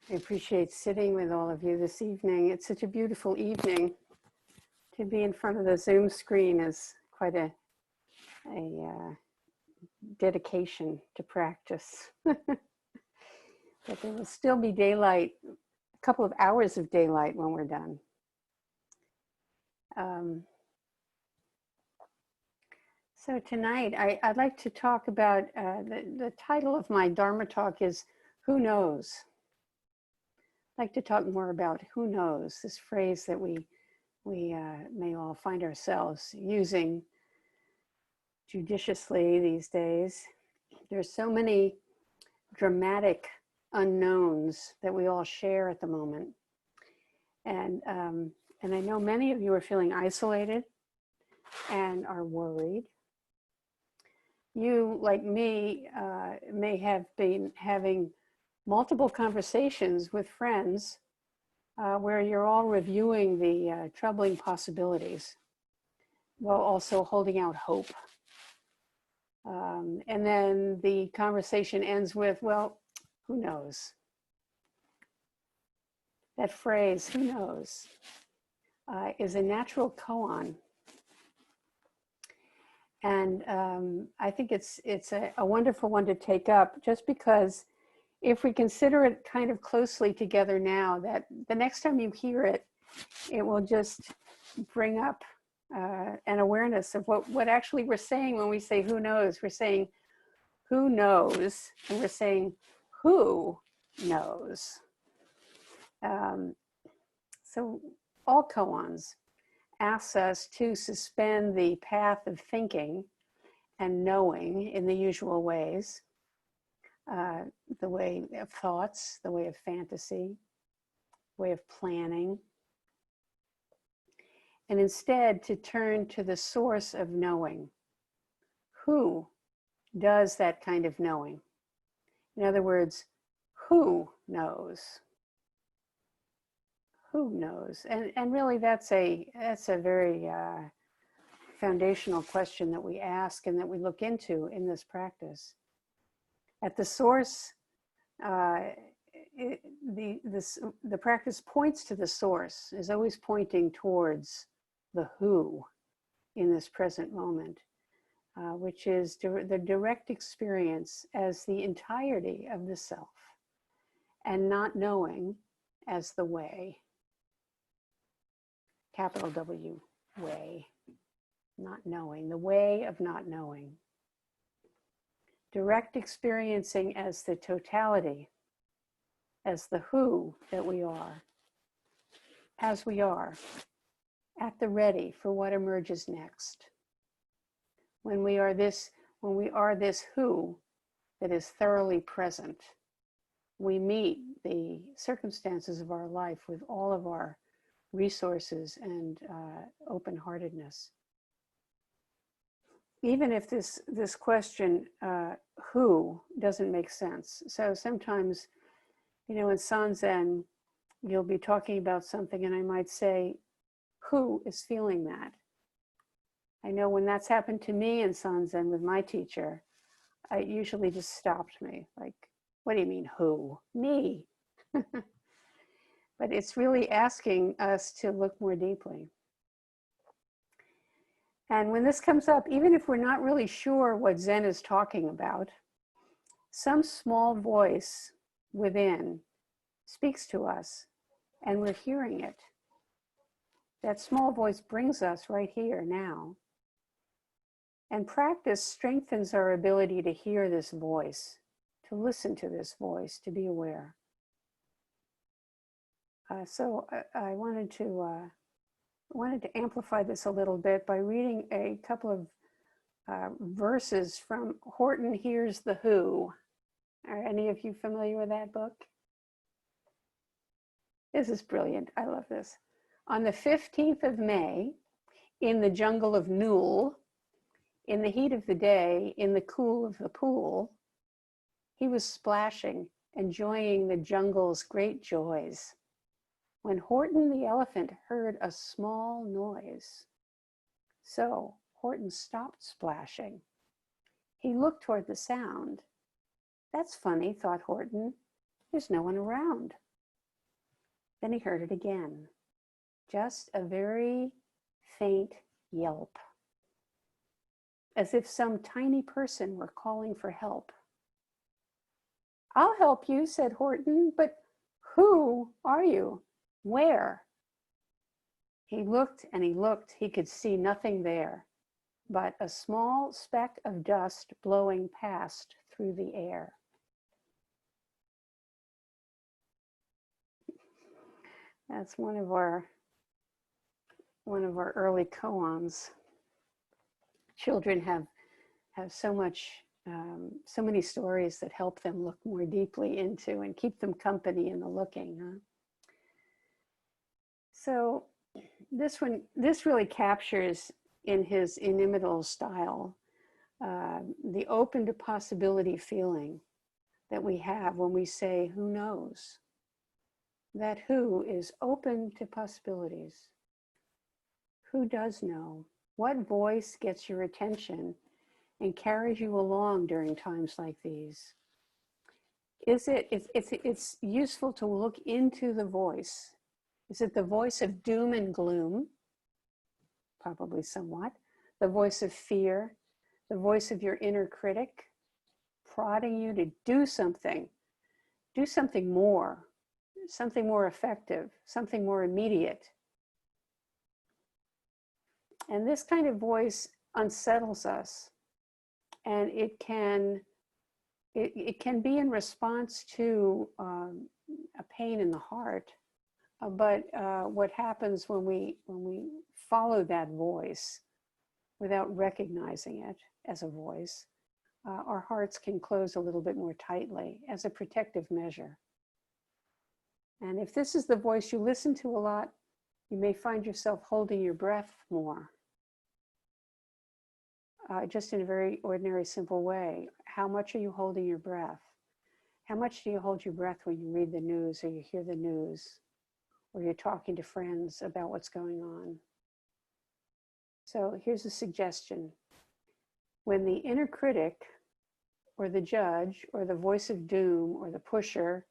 I appreciate sitting with all of you this evening. It's such a beautiful evening. To be in front of the Zoom screen is quite a dedication to practice. But there will still be daylight, a couple of hours of daylight when we're done. So tonight, I'd like to talk about, the title of my Dharma talk is, Who Knows? I'd like to talk more about who knows, this phrase that we may all find ourselves using judiciously these days. There's so many dramatic unknowns that we all share at the moment. And I know many of you are feeling isolated and are worried. You, like me, may have been having multiple conversations with friends where you're all reviewing the troubling possibilities while also holding out hope. And then the conversation ends with, well, who knows? That phrase, who knows, is a natural koan. And I think it's a wonderful one to take up, just because if we consider it kind of closely together now, that the next time you hear it, it will just bring up an awareness of what actually we're saying when we say who knows. We're saying who knows, and we're saying who knows. So all koans asks us to suspend the path of thinking and knowing in the usual ways, the way of thoughts, the way of fantasy, way of planning, and instead to turn to the source of knowing. Who does that kind of knowing? In other words, who knows? Who knows? And really that's a very foundational question that we ask and that we look into in this practice. At the source, the practice points to the source, is always pointing towards the who in this present moment, which is the direct experience as the entirety of the self, and not knowing as the way. Capital W, way, not knowing, the way of not knowing. Direct experiencing as the totality, as the who that we are, as we are, at the ready for what emerges next. When we are this who that is thoroughly present, we meet the circumstances of our life with all of our resources and open-heartedness. Even if this question, who, doesn't make sense. So sometimes, in Sanzen, you'll be talking about something and I might say, who is feeling that? I know when that's happened to me in Sanzen with my teacher, it usually just stopped me. Like, what do you mean, who? Me. But it's really asking us to look more deeply. And when this comes up, even if we're not really sure what Zen is talking about, some small voice within speaks to us and we're hearing it. That small voice brings us right here now. And practice strengthens our ability to hear this voice, to listen to this voice, to be aware. So I wanted to amplify this a little bit by reading a couple of verses from Horton Hears the Who. Are any of you familiar with that book? This is brilliant. I love this. On the 15th of May, in the jungle of Newell, in the heat of the day, in the cool of the pool, he was splashing, enjoying the jungle's great joys, when Horton the elephant heard a small noise. So Horton stopped splashing. He looked toward the sound. That's funny, thought Horton. There's no one around. Then he heard it again, just a very faint yelp, as if some tiny person were calling for help. "I'll help you," said Horton, "but who are you? Where?" He looked and he looked. He could see nothing there but a small speck of dust blowing past through the air. That's one of our early koans. Children have so many stories that help them look more deeply into and keep them company in the looking. Huh? So this really captures in his inimitable style the open to possibility feeling that we have when we say, "Who knows?" That who is open to possibilities. Who does know? What voice gets your attention and carries you along during times like these? It's useful to look into the voice. Is it the voice of doom and gloom? Probably somewhat. The voice of fear, the voice of your inner critic, prodding you to do something more, something more effective, something more immediate. And this kind of voice unsettles us, and it can be in response to a pain in the heart. But what happens when we follow that voice without recognizing it as a voice, our hearts can close a little bit more tightly as a protective measure. And if this is the voice you listen to a lot, you may find yourself holding your breath more. Just in a very ordinary, simple way. How much are you holding your breath? How much do you hold your breath when you read the news or you hear the news or you're talking to friends about what's going on? So here's a suggestion. When the inner critic or the judge or the voice of doom or the pusher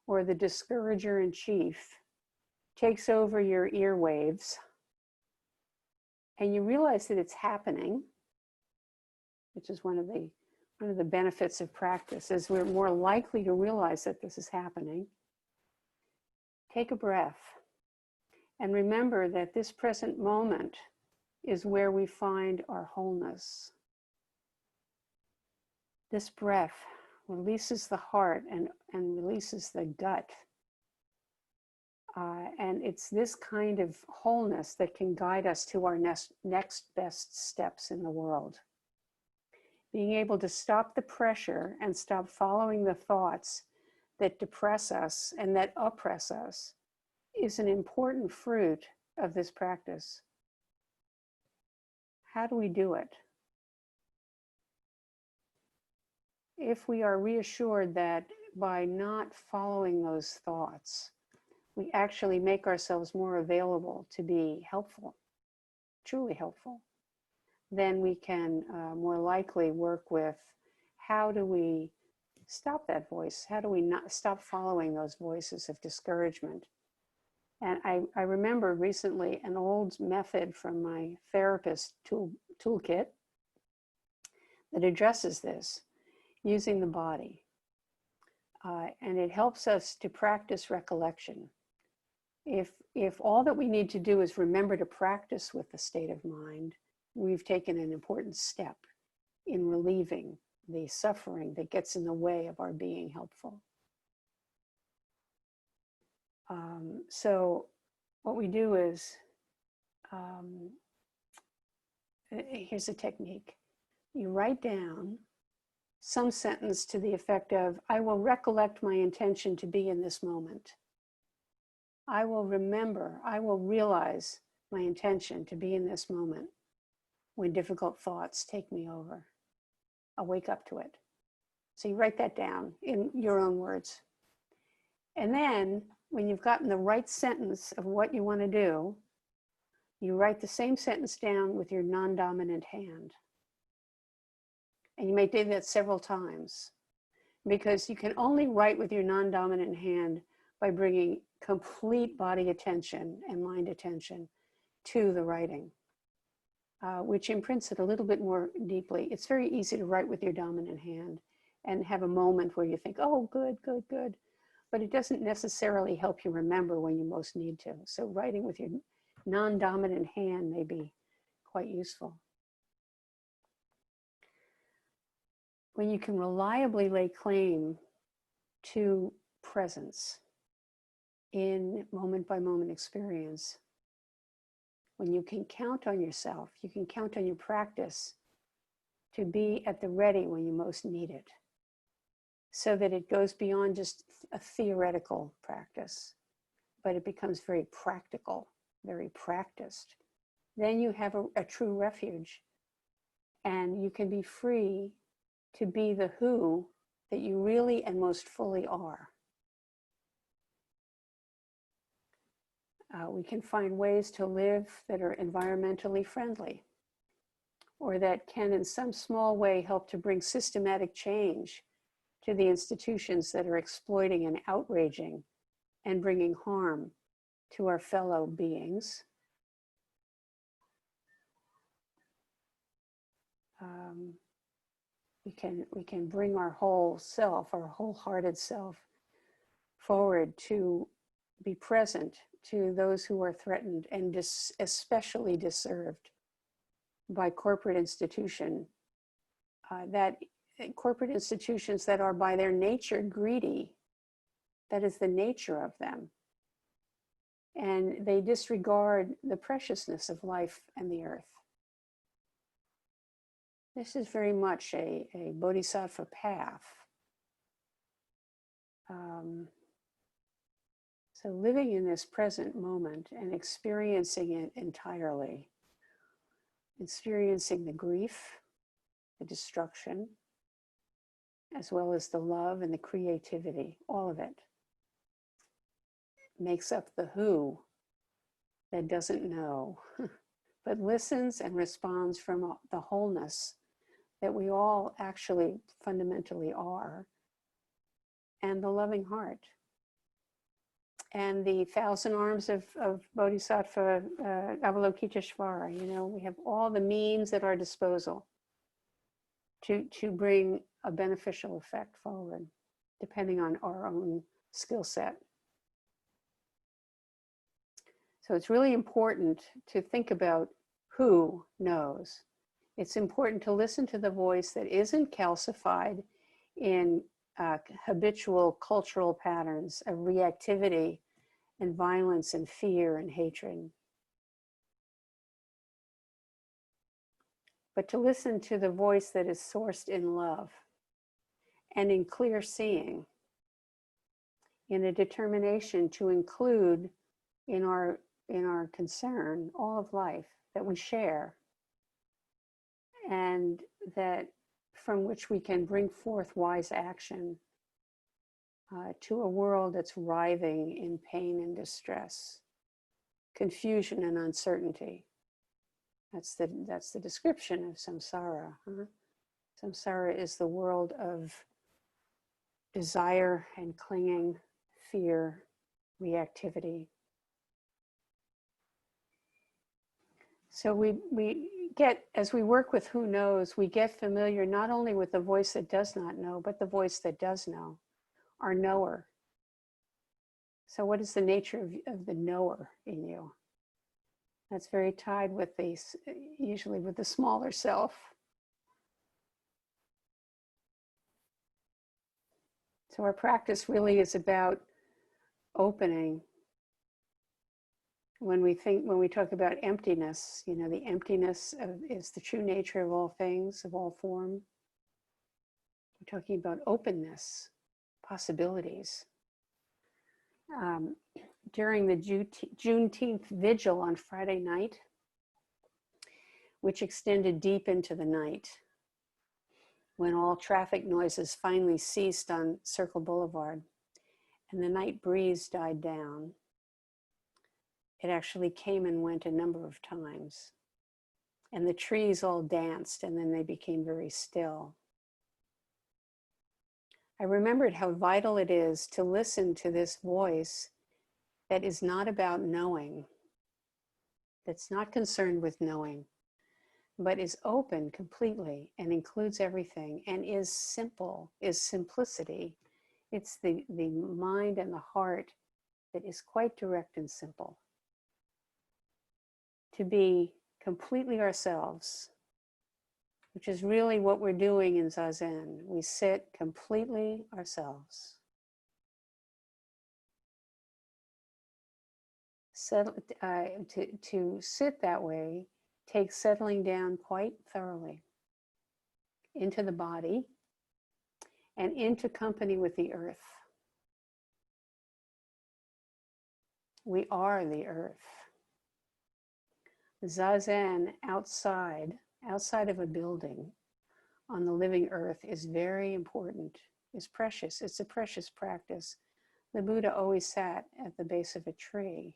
or the discourager in chief takes over your earwaves and you realize that it's happening, which is one of the benefits of practice, is we're more likely to realize that this is happening. Take a breath and remember that this present moment is where we find our wholeness. This breath releases the heart and releases the gut. And it's this kind of wholeness that can guide us to our next best steps in the world. Being able to stop the pressure and stop following the thoughts that depress us and that oppress us is an important fruit of this practice. How do we do it? If we are reassured that by not following those thoughts, we actually make ourselves more available to be helpful, truly helpful, then we can more likely work with how do we stop that voice? How do we not stop following those voices of discouragement? And I remember recently an old method from my therapist toolkit that addresses this using the body. And it helps us to practice recollection. If all that we need to do is remember to practice with the state of mind, we've taken an important step in relieving the suffering that gets in the way of our being helpful. So what we do is, here's a technique. You write down some sentence to the effect of, I will recollect my intention to be in this moment. I will remember, I will realize my intention to be in this moment when difficult thoughts take me over. I'll wake up to it. So you write that down in your own words. And then when you've gotten the right sentence of what you want to do, you write the same sentence down with your non-dominant hand. And you may do that several times because you can only write with your non-dominant hand by bringing complete body attention and mind attention to the writing, which imprints it a little bit more deeply. It's very easy to write with your dominant hand and have a moment where you think, oh, good, good, good. But it doesn't necessarily help you remember when you most need to. So writing with your non-dominant hand may be quite useful. When you can reliably lay claim to presence in moment-by-moment experience, when you can count on yourself, you can count on your practice to be at the ready when you most need it, so that it goes beyond just a theoretical practice, but it becomes very practical, very practiced. Then you have a true refuge, and you can be free to be the who that you really and most fully are. We can find ways to live that are environmentally friendly, or that can in some small way help to bring systematic change to the institutions that are exploiting and outraging and bringing harm to our fellow beings. We can bring our whole self, our wholehearted self, forward to be present to those who are threatened and especially disturbed by corporate institutions that are by their nature greedy. That is the nature of them. And they disregard the preciousness of life and the earth. This is very much a bodhisattva path. So living in this present moment and experiencing it entirely, experiencing the grief, the destruction, as well as the love and the creativity, all of it makes up the who that doesn't know, but listens and responds from the wholeness that we all actually fundamentally are, and the loving heart. And the 1,000 arms of Bodhisattva Avalokiteshvara, we have all the means at our disposal to bring a beneficial effect forward, depending on our own skill set. So it's really important to think about who knows. It's important to listen to the voice that isn't calcified in habitual cultural patterns of reactivity and violence and fear and hatred. But to listen to the voice that is sourced in love and in clear seeing, in a determination to include in our concern all of life that we share, and that from which we can bring forth wise action to a world that's writhing in pain and distress, confusion and uncertainty. That's the description of samsara. Samsara is the world of desire and clinging, fear, reactivity. So we get, as we work with who knows, we get familiar not only with the voice that does not know, but the voice that does know, our knower. So what is the nature of the knower in you? That's very tied with usually with the smaller self. So our practice really is about opening. When we talk about emptiness, the emptiness is the true nature of all things, of all form. We're talking about openness, possibilities. During the Juneteenth vigil on Friday night, which extended deep into the night, when all traffic noises finally ceased on Circle Boulevard and the night breeze died down, it actually came and went a number of times. And the trees all danced, and then they became very still. I remembered how vital it is to listen to this voice that is not about knowing, that's not concerned with knowing, but is open completely and includes everything and is simple, is simplicity. It's the mind and the heart that is quite direct and simple. To be completely ourselves, which is really what we're doing in Zazen. We sit completely ourselves. To sit that way takes settling down quite thoroughly into the body and into company with the earth. We are the earth. Zazen outside of a building on the living earth is very important, is precious. It's a precious practice. The Buddha always sat at the base of a tree.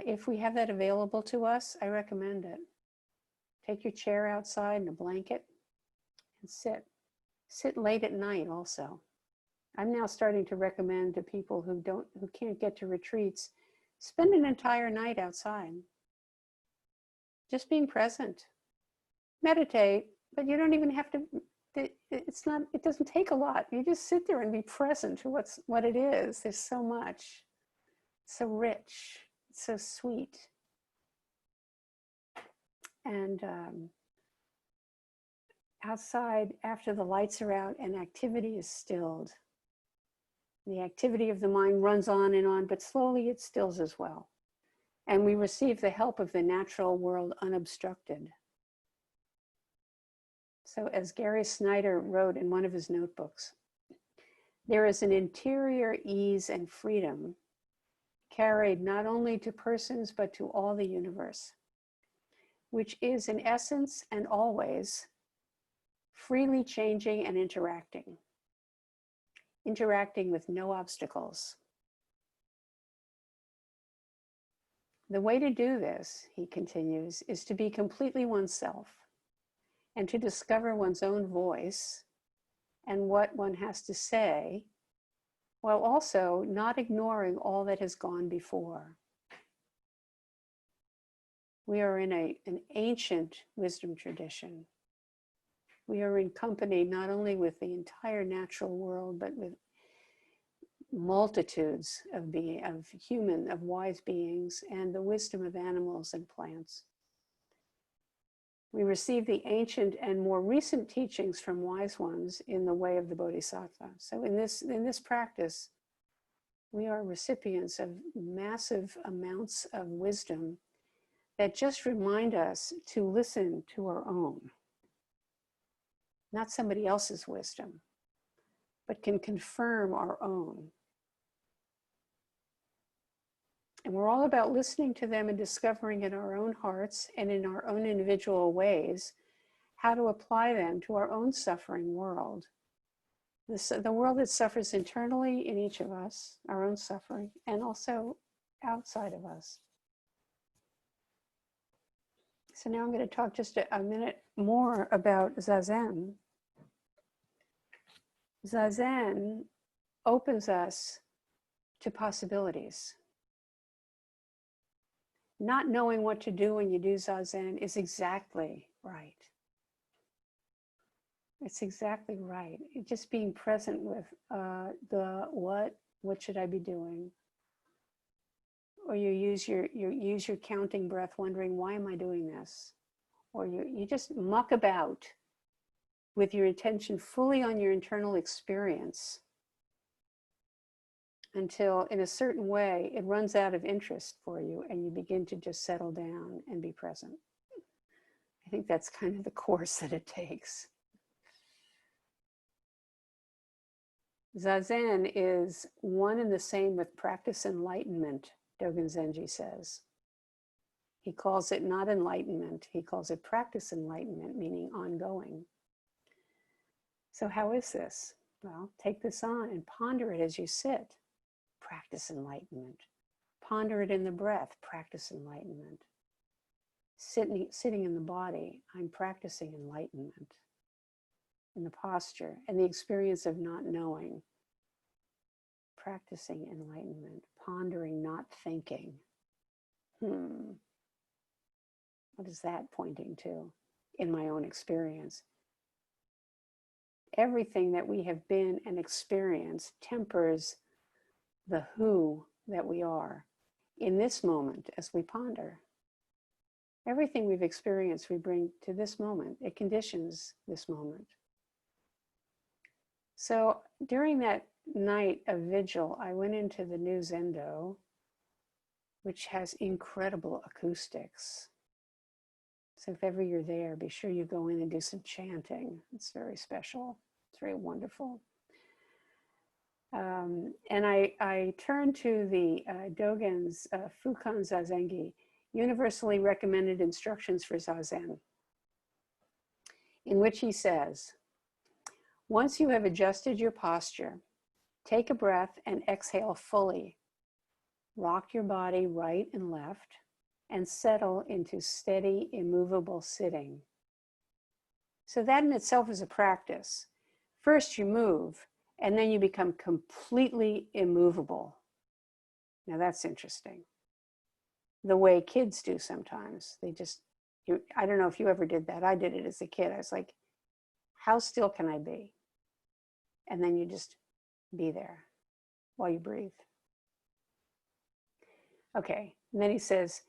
If we have that available to us, I recommend it. Take your chair outside and a blanket and sit. Sit late at night also. I'm now starting to recommend to people who can't get to retreats, spend an entire night outside. Just being present. Meditate, but you don't even have to, it doesn't take a lot. You just sit there and be present to what it is. There's so much. It's so rich. It's so sweet. And outside, after the lights are out and activity is stilled, the activity of the mind runs on and on, but slowly it stills as well. And we receive the help of the natural world unobstructed. So as Gary Snyder wrote in one of his notebooks, there is an interior ease and freedom carried not only to persons, but to all the universe, which is in essence and always freely changing and interacting with no obstacles. The way to do this, he continues, is to be completely oneself and to discover one's own voice and what one has to say, while also not ignoring all that has gone before. We are in an ancient wisdom tradition. We are in company not only with the entire natural world, but with multitudes of wise beings, and the wisdom of animals and plants. We receive the ancient and more recent teachings from wise ones in the way of the Bodhisattva. So in this practice, we are recipients of massive amounts of wisdom that just remind us to listen to our own, not somebody else's wisdom, but can confirm our own. And we're all about listening to them and discovering in our own hearts and in our own individual ways how to apply them to our own suffering world. The world that suffers internally in each of us, our own suffering, and also outside of us. So now I'm going to talk just a minute more about Zazen. Zazen opens us to possibilities. Not knowing what to do when you do Zazen is exactly right. It's exactly right. Just being present with what should I be doing? Or you use your counting breath, wondering, why am I doing this? Or you just muck about with your attention fully on your internal experience until in a certain way it runs out of interest for you and you begin to just settle down and be present. I think that's kind of the course that it takes. Zazen is one and the same with practice enlightenment, Dogen Zenji says. He calls it not enlightenment, he calls it practice enlightenment, meaning ongoing. So how is this? Well, take this on and ponder it as you sit. Practice enlightenment. Ponder it in the breath. Practice enlightenment. Sitting in the body, I'm practicing enlightenment. in the posture, and the experience of not knowing, practicing enlightenment, pondering, not thinking. What is that pointing to in my own experience? Everything that we have been and experienced tempers the who that we are in this moment as we ponder. Everything we've experienced, we bring to this moment. It conditions this moment. So during that night of vigil, I went into the new Zendo, which has incredible acoustics. So if ever you're there, be sure you go in and do some chanting. It's very special. It's very wonderful. And I turned to the Dogen's Fukan Zazengi, Universally Recommended Instructions for Zazen, in which he says, once you have adjusted your posture, take a breath and exhale fully. Rock your body right and left and settle into steady, immovable sitting. So that in itself is a practice. First you move, and then you become completely immovable. Now that's interesting. The way kids do sometimes. They just, I don't know if you ever did that. I did it as a kid. I was like, how still can I be? And then you just be there while you breathe. Okay, and then he says,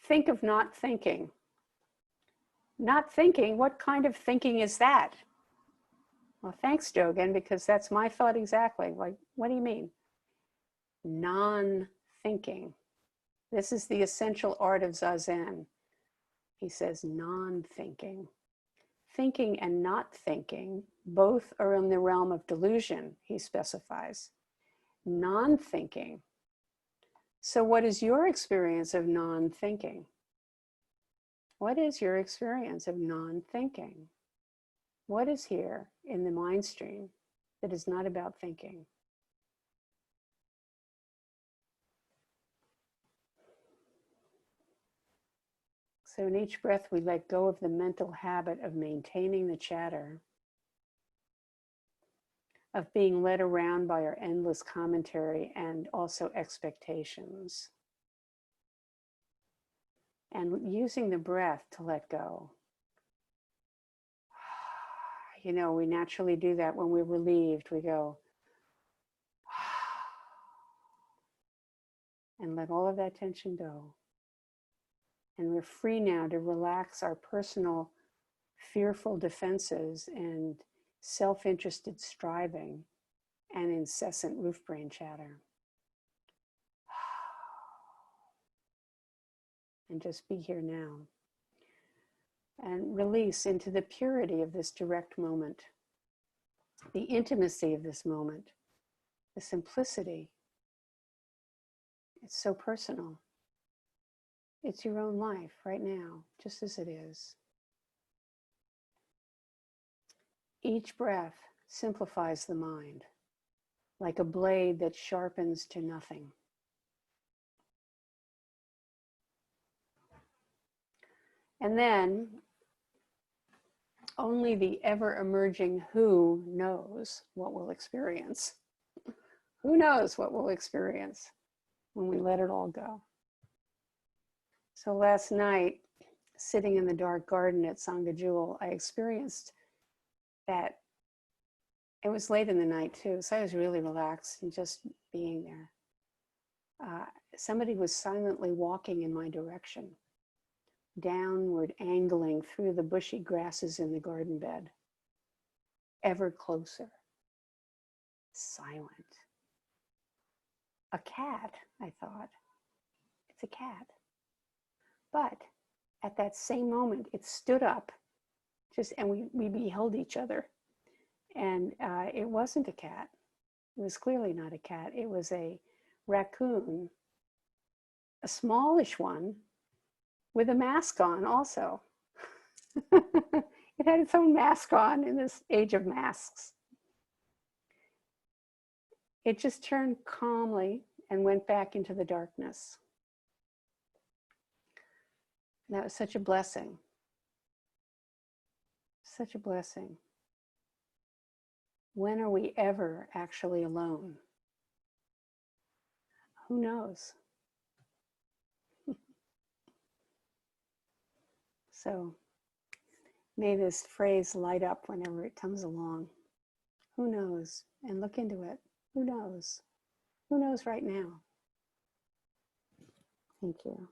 think of not thinking. Not thinking, what kind of thinking is that? Well, thanks, Dogen, because that's my thought exactly. Like, what do you mean? Non-thinking. This is the essential art of Zazen. He says non-thinking. Thinking and not thinking, both are in the realm of delusion, he specifies. Non-thinking. So what is your experience of non-thinking? What is your experience of non-thinking? What is here in the mind stream that is not about thinking? So in each breath, we let go of the mental habit of maintaining the chatter, of being led around by our endless commentary and also expectations. And using the breath to let go. You know, we naturally do that when we're relieved. We go, and let all of that tension go. And we're free now to relax our personal fearful defenses and self-interested striving and incessant roof brain chatter. And just be here now. And release into the purity of this direct moment, the intimacy of this moment, the simplicity. It's so personal. It's your own life right now, just as it is. Each breath simplifies the mind, like a blade that sharpens to nothing. And then, only the ever-emerging who knows what we'll experience. Who knows what we'll experience when we let it all go. So last night, sitting in the dark garden at Sangha Jewel, I experienced that. It was late in the night too, so I was really relaxed and just being there. Somebody was silently walking in my direction, downward angling through the bushy grasses in the garden bed, ever closer, silent. A cat, I thought. It's a cat. But at that same moment, it stood up, and we beheld each other. And it wasn't a cat. It was clearly not a cat. It was a raccoon, a smallish one, with a mask on also. It had its own mask on in this age of masks. It just turned calmly and went back into the darkness. And that was such a blessing. Such a blessing. When are we ever actually alone? Who knows? So may this phrase light up whenever it comes along. Who knows? And look into it. Who knows? Who knows right now? Thank you.